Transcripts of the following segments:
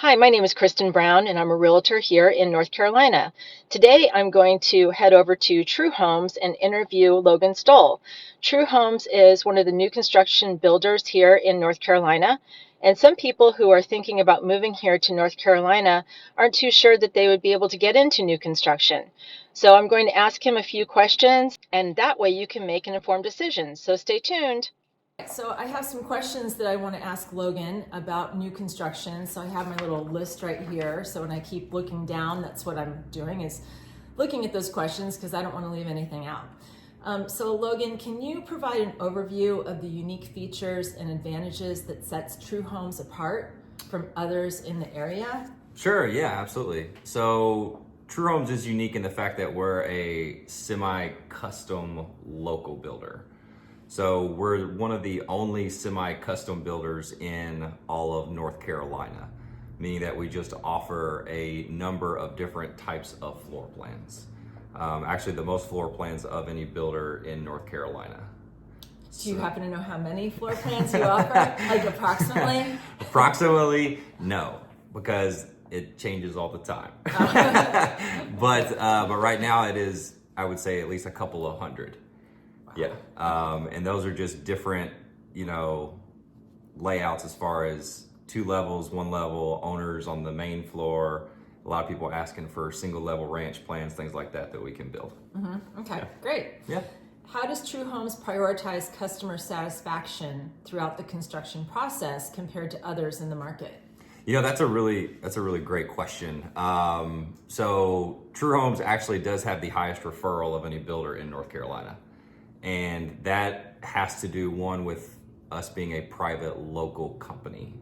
Hi, my name is Kristen Brown, and I'm a realtor here in North Carolina. Today, I'm going to head over to True Homes and interview Logan Stull. True Homes is one of the new construction builders here in North Carolina, and some people who are thinking about moving here to North Carolina aren't too sure that they would be able to get into new construction. So I'm going to ask him a few questions, and that way you can make an informed decision. So stay tuned. So I have some questions that I want to ask Logan about new construction. So I have my little list right here. So when I keep looking down, that's what I'm doing, is looking at those questions because I don't want to leave anything out. So Logan, can you provide an overview of the unique features and advantages that sets True Homes apart from others in the area? Sure, yeah, absolutely. So True Homes is unique in the fact that we're a semi-custom local builder. So we're one of the only semi-custom builders in all of North Carolina, meaning that we just offer a number of different types of floor plans. Actually, the most floor plans of any builder in North Carolina. Do you happen to know how many floor plans you offer, like approximately? Approximately, no, because it changes all the time. But right now it is, I would say, at least a couple of hundred. Yeah, and those are just different, layouts as far as 2 levels, 1 level, owners on the main floor. A lot of people asking for single level ranch plans, things like that we can build. Mm-hmm. Okay, Yeah. Great. Yeah. How does True Homes prioritize customer satisfaction throughout the construction process compared to others in the market? That's a really great question. So True Homes actually does have the highest referral of any builder in North Carolina. And that has to do, one, with us being a private local company.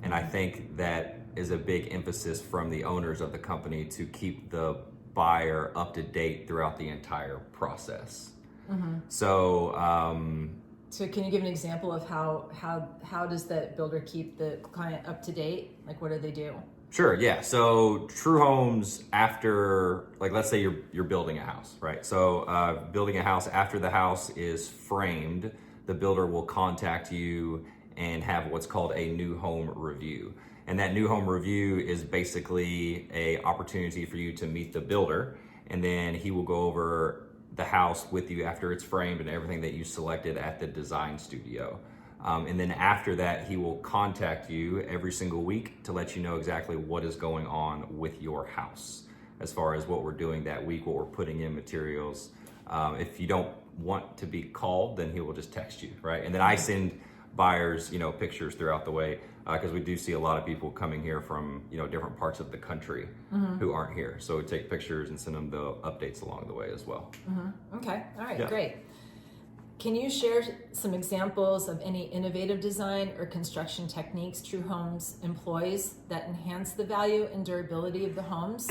And I think that is a big emphasis from the owners of the company to keep the buyer up to date throughout the entire process. Mm-hmm. So can you give an example of how does that builder keep the client up to date? Like, what do they do? Sure, yeah. So True Homes, after, like, let's say you're building a house, right? So building a house, after the house is framed, the builder will contact you and have what's called a new home review. And that new home review is basically a opportunity for you to meet the builder, and then he will go over the house with you after it's framed and everything that you selected at the design studio. And then after that, he will contact you every single week to let you know exactly what is going on with your house, as far as what we're doing that week, what we're putting in materials. If you don't want to be called, then he will just text you, right? And then I send buyers, pictures throughout the way, because we do see a lot of people coming here from, different parts of the country who aren't here. So we take pictures and send them the updates along the way as well. Mm-hmm. Okay, all right, Yeah. Great. Can you share some examples of any innovative design or construction techniques True Homes employs that enhance the value and durability of the homes?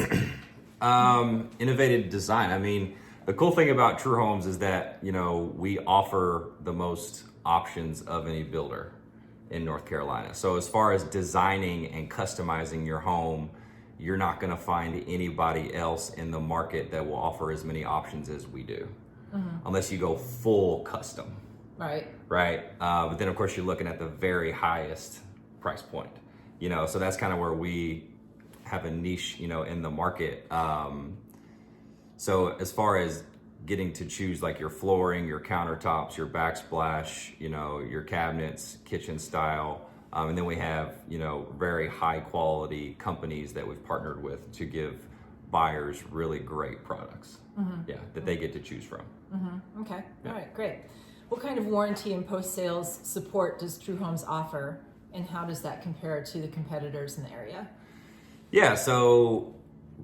Innovative design. I mean, the cool thing about True Homes is that, we offer the most options of any builder in North Carolina. So as far as designing and customizing your home, you're not going to find anybody else in the market that will offer as many options as we do. Mm-hmm. Unless you go full custom. Right. But then of course you're looking at the very highest price point, so that's kind of where we have a niche, in the market. So as far as getting to choose like your flooring, your countertops, your backsplash, your cabinets, kitchen style, and then we have, very high quality companies that we've partnered with to give buyers really great products. Mm-hmm. That they get to choose from. Mm-hmm. Okay. Yeah. All right, great. What kind of warranty and post-sales support does True Homes offer, and how does that compare to the competitors in the area? Yeah, so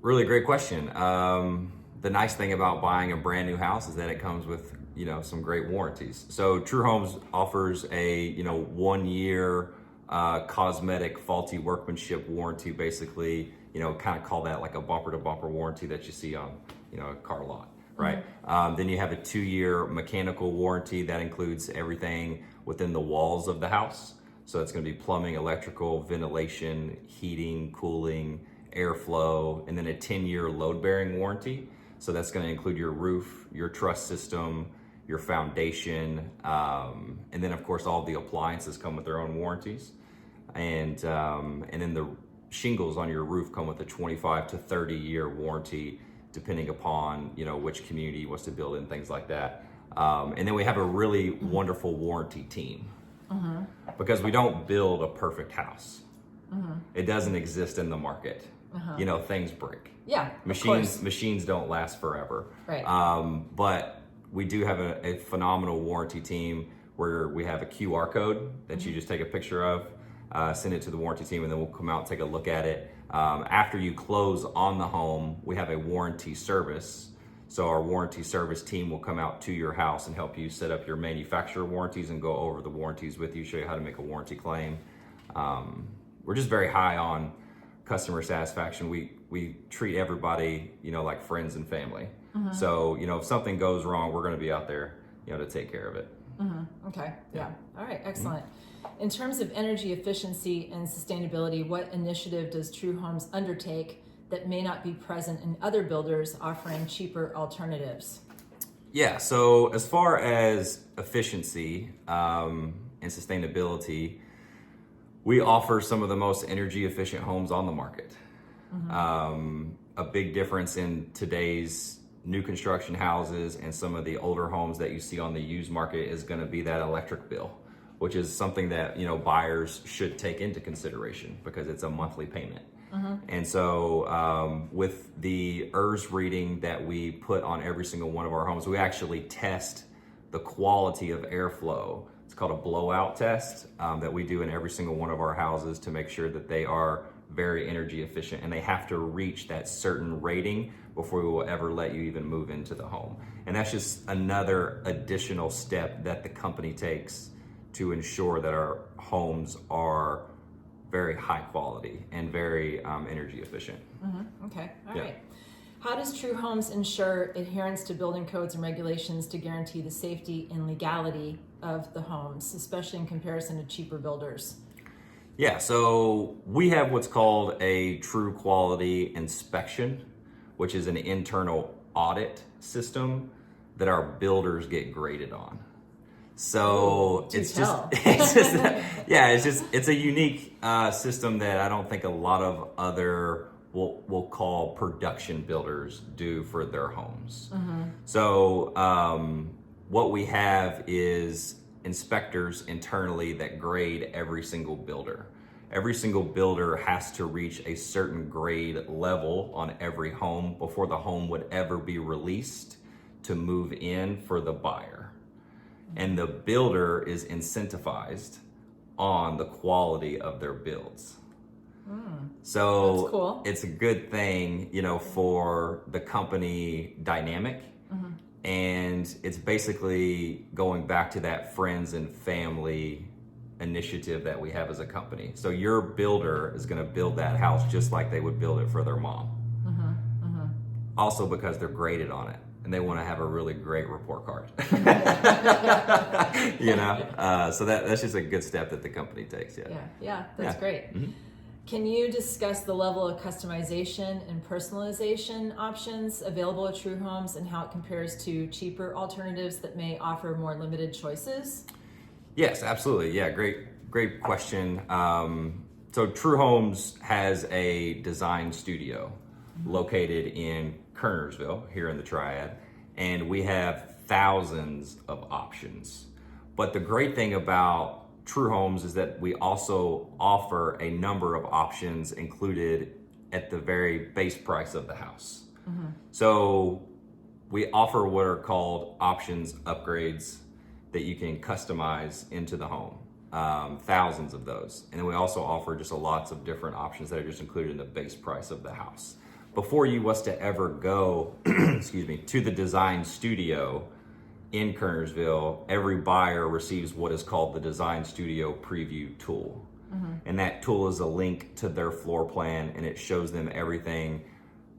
really great question. The nice thing about buying a brand new house is that it comes with, some great warranties. So True Homes offers a, 1-year cosmetic faulty workmanship warranty, basically, kind of call that like a bumper to bumper warranty that you see on, a car lot, right? Mm-hmm. Then you have a 2-year mechanical warranty that includes everything within the walls of the house. So it's going to be plumbing, electrical, ventilation, heating, cooling, airflow, and then a 10-year load-bearing warranty. So that's going to include your roof, your truss system, your foundation, and then of course all the appliances come with their own warranties. And then the shingles on your roof come with a 25 to 30 year warranty, depending upon, you know, which community you wants to build in, things like that. And then we have a really wonderful warranty team, because we don't build a perfect house. It doesn't exist in the market. You know, things break. Yeah, Machines don't last forever. Right. But we do have a phenomenal warranty team where we have a QR code that you just take a picture of, send it to the warranty team, and then we'll come out and take a look at it. After you close on the home, we have a warranty service. So our warranty service team will come out to your house and help you set up your manufacturer warranties and go over the warranties with you, show you how to make a warranty claim. We're just very high on customer satisfaction. We treat everybody, you know, like friends and family. So, you know, if something goes wrong, we're going to be out there, you know, to take care of it. Okay. Yeah. All right. Excellent. In terms of energy efficiency and sustainability, what initiative does True Homes undertake that may not be present in other builders offering cheaper alternatives? Yeah, so as far as efficiency and sustainability, we offer some of the most energy efficient homes on the market. A big difference in today's new construction houses and some of the older homes that you see on the used market is going to be that electric bill, which is something that, you know, buyers should take into consideration because it's a monthly payment. And so with the ERS reading that we put on every single one of our homes, we actually test the quality of airflow. It's called a blowout test that we do in every single one of our houses to make sure that they are very energy efficient, and they have to reach that certain rating before we will ever let you even move into the home. And that's just another additional step that the company takes to ensure that our homes are very high quality and very energy efficient. Okay, all right. How does True Homes ensure adherence to building codes and regulations to guarantee the safety and legality of the homes, especially in comparison to cheaper builders? Yeah, so we have what's called a true quality inspection, which is an internal audit system that our builders get graded on. So it's a unique system that I don't think a lot of other we'll call production builders do for their homes. So what we have is inspectors internally that grade every single builder. Every single builder has to reach a certain grade level on every home before the home would ever be released to move in for the buyer. And the builder is incentivized on the quality of their builds. So that's cool. It's a good thing, you know, for the company dynamic. And it's basically going back to that friends and family initiative that we have as a company. So your builder is going to build that house just like they would build it for their mom. Also because they're graded on it and they want to have a really great report card. You know, so that's just a good step that the company takes. Yeah, that's great. Can you discuss the level of customization and personalization options available at True Homes and how it compares to cheaper alternatives that may offer more limited choices? Yes, absolutely. Yeah, great question. So True Homes has a design studio located in Kernersville here in the Triad, and we have thousands of options. But the great thing about True Homes is that we also offer a number of options included at the very base price of the house. So we offer what are called options upgrades that you can customize into the home, thousands of those. And then we also offer just lots of different options that are just included in the base price of the house. Before you was to ever go, excuse me, to the design studio in Kernersville, every buyer receives what is called the Design Studio Preview tool. And that tool is a link to their floor plan, and it shows them everything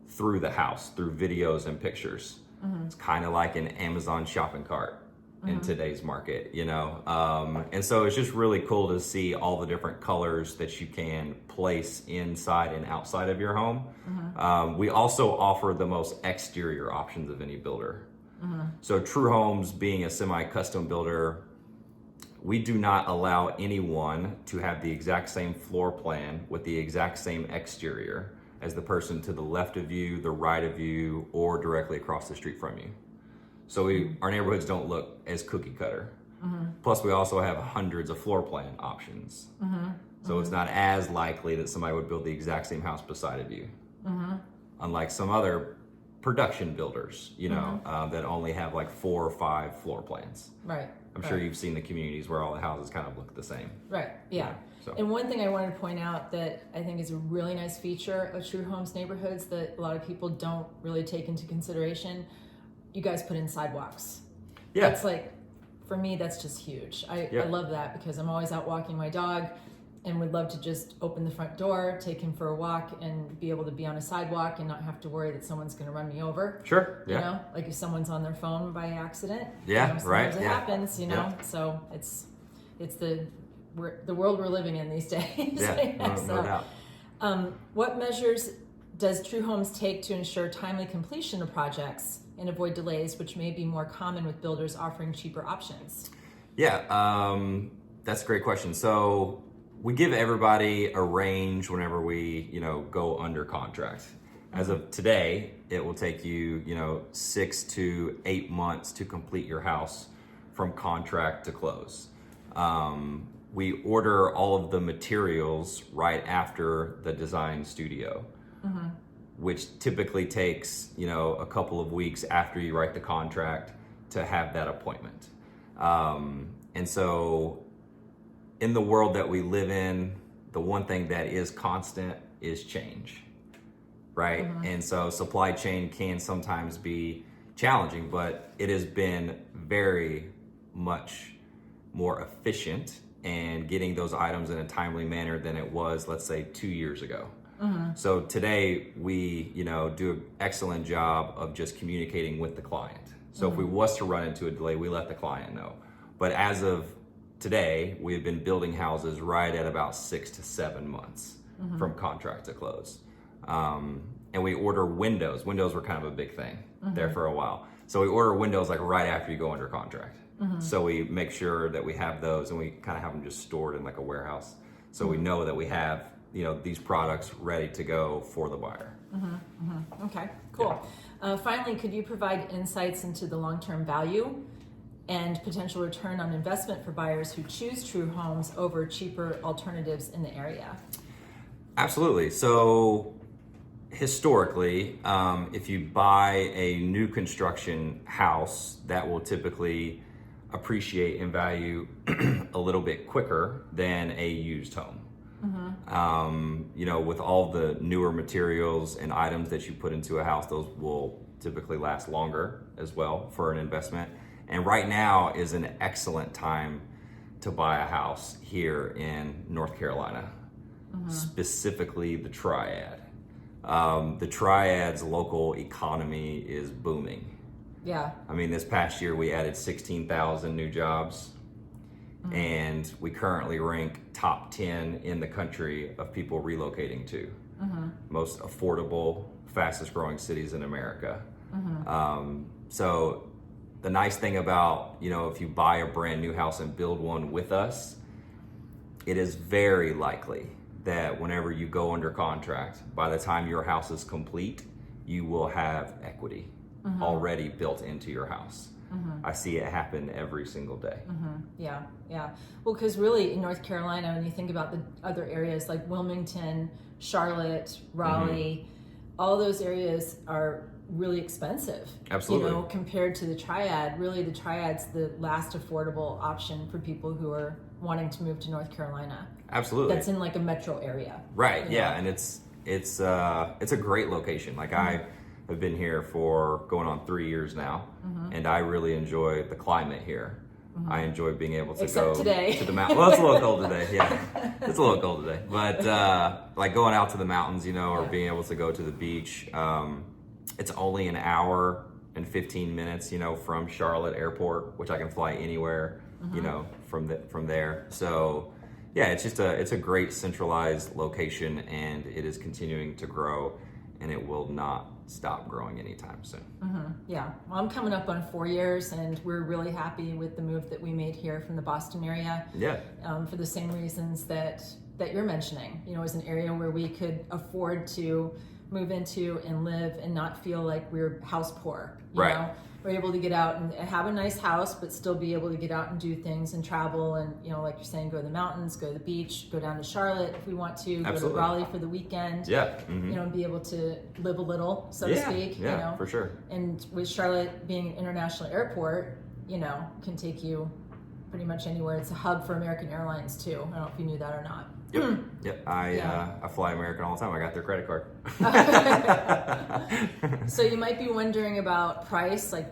through the house, through videos and pictures. It's kind of like an Amazon shopping cart in today's market, you know? And so it's just really cool to see all the different colors that you can place inside and outside of your home. We also offer the most exterior options of any builder. So True Homes, being a semi-custom builder, we do not allow anyone to have the exact same floor plan with the exact same exterior as the person to the left of you, the right of you, or directly across the street from you. So our neighborhoods don't look as cookie cutter. Plus, we also have hundreds of floor plan options. So it's not as likely that somebody would build the exact same house beside of you. Unlike some other production builders, that only have like 4 or 5 floor plans. Right. I'm sure you've seen the communities where all the houses kind of look the same. Right, yeah. So. And one thing I wanted to point out that I think is a really nice feature of True Homes neighborhoods that a lot of people don't really take into consideration, you guys put in sidewalks. Yeah. That's like, for me, that's just huge. I love that because I'm always out walking my dog and would love to just open the front door, take him for a walk, and be able to be on a sidewalk and not have to worry that someone's going to run me over. Sure. Yeah. You know, like if someone's on their phone by accident. Yeah. Sometimes Right. it happens. You know, Yeah. so it's the world we're living in these days. Yeah. No doubt. What measures does True Homes take to ensure timely completion of projects and avoid delays, which may be more common with builders offering cheaper options? Yeah. That's a great question. So we give everybody a range whenever we, go under contract. As of today, it will take you, 6 to 8 months to complete your house from contract to close. We order all of the materials right after the design studio, which typically takes, a couple of weeks after you write the contract to have that appointment. And so in the world that we live in, the one thing that is constant is change, right? And so supply chain can sometimes be challenging, but it has been very much more efficient in getting those items in a timely manner than it was, let's say, 2 years ago. So today we, do an excellent job of just communicating with the client. So if we was to run into a delay, we let the client know. But as of today, we have been building houses right at about 6 to 7 months from contract to close. And we order windows. Windows were kind of a big thing there for a while. So we order windows like right after you go under contract. So we make sure that we have those, and we kind of have them just stored in like a warehouse. So we know that we have, these products ready to go for the buyer. Okay, cool. Finally, could you provide insights into the long-term value and potential return on investment for buyers who choose True Homes over cheaper alternatives in the area? Absolutely. So historically, if you buy a new construction house, that will typically appreciate in value a little bit quicker than a used home. With all the newer materials and items that you put into a house, those will typically last longer as well for an investment. And right now is an excellent time to buy a house here in North Carolina, specifically the Triad. The Triad's local economy is booming. Yeah. I mean, this past year we added 16,000 new jobs, and we currently rank top 10 in the country of people relocating to most affordable, fastest growing cities in America. So the nice thing about, if you buy a brand new house and build one with us, it is very likely that whenever you go under contract, by the time your house is complete, you will have equity already built into your house. I see it happen every single day. Yeah. Well, because really in North Carolina, when you think about the other areas like Wilmington, Charlotte, Raleigh, all those areas are really expensive. Absolutely. Compared to the Triad. Really, the Triad's the last affordable option for people who are wanting to move to North Carolina. Absolutely. That's in like a metro area. Right. Yeah, and it's a great location. Like I have been here for going on 3 years now, and I really enjoy the climate here. I enjoy being able to Except go today. to the mountains. Well, it's a little cold today. Yeah, it's a little cold today. But like going out to the mountains, or being able to go to the beach. It's only an hour and 15 minutes, from Charlotte Airport, which I can fly anywhere, from there. So yeah, it's a great centralized location, and it is continuing to grow. and it will not stop growing anytime soon. Yeah, well, I'm coming up on 4 years, and we're really happy with the move that we made here from the Boston area. Yeah. For the same reasons that you're mentioning. You know, as an area where we could afford to move into and live and not feel like we're house poor. You Right. know? We're able to get out and have a nice house, but still be able to get out and do things and travel and, you know, like you're saying, go to the mountains, go to the beach, go down to Charlotte if we want to, Absolutely. go to Raleigh for the weekend. Yeah. You know, and be able to live a little, so to speak. Yeah, you know? for sure. And with Charlotte being an international airport, you know, can take you pretty much anywhere. It's a hub for American Airlines too. I don't know if you knew that or not. Yep. Yep. I fly American all the time. I got their credit card. So you might be wondering about price, like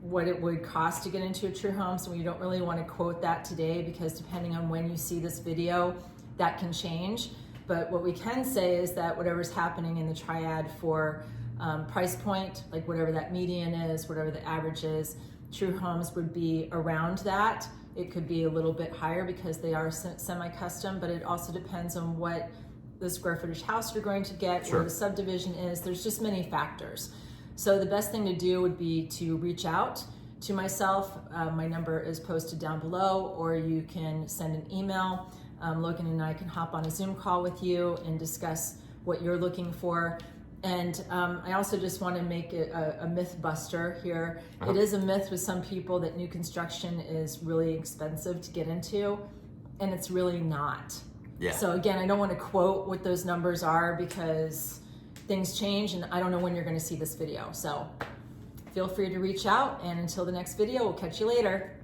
what it would cost to get into a True Homes. And we don't really want to quote that today because depending on when you see this video, that can change. But what we can say is that whatever's happening in the triad for price point, like whatever that median is, whatever the average is, True Homes would be around that. It could be a little bit higher because they are semi-custom, but it also depends on what the square footage house you're going to get, Sure. where the subdivision is. There's just many factors. So the best thing to do would be to reach out to myself. My number is posted down below, or you can send an email. Logan and I can hop on a Zoom call with you and discuss what you're looking for. And I also just want to make it a myth buster here. It is a myth with some people that new construction is really expensive to get into, and it's really not. Yeah. So again, I don't want to quote what those numbers are because things change and I don't know when you're going to see this video. So feel free to reach out, and until the next video, we'll catch you later.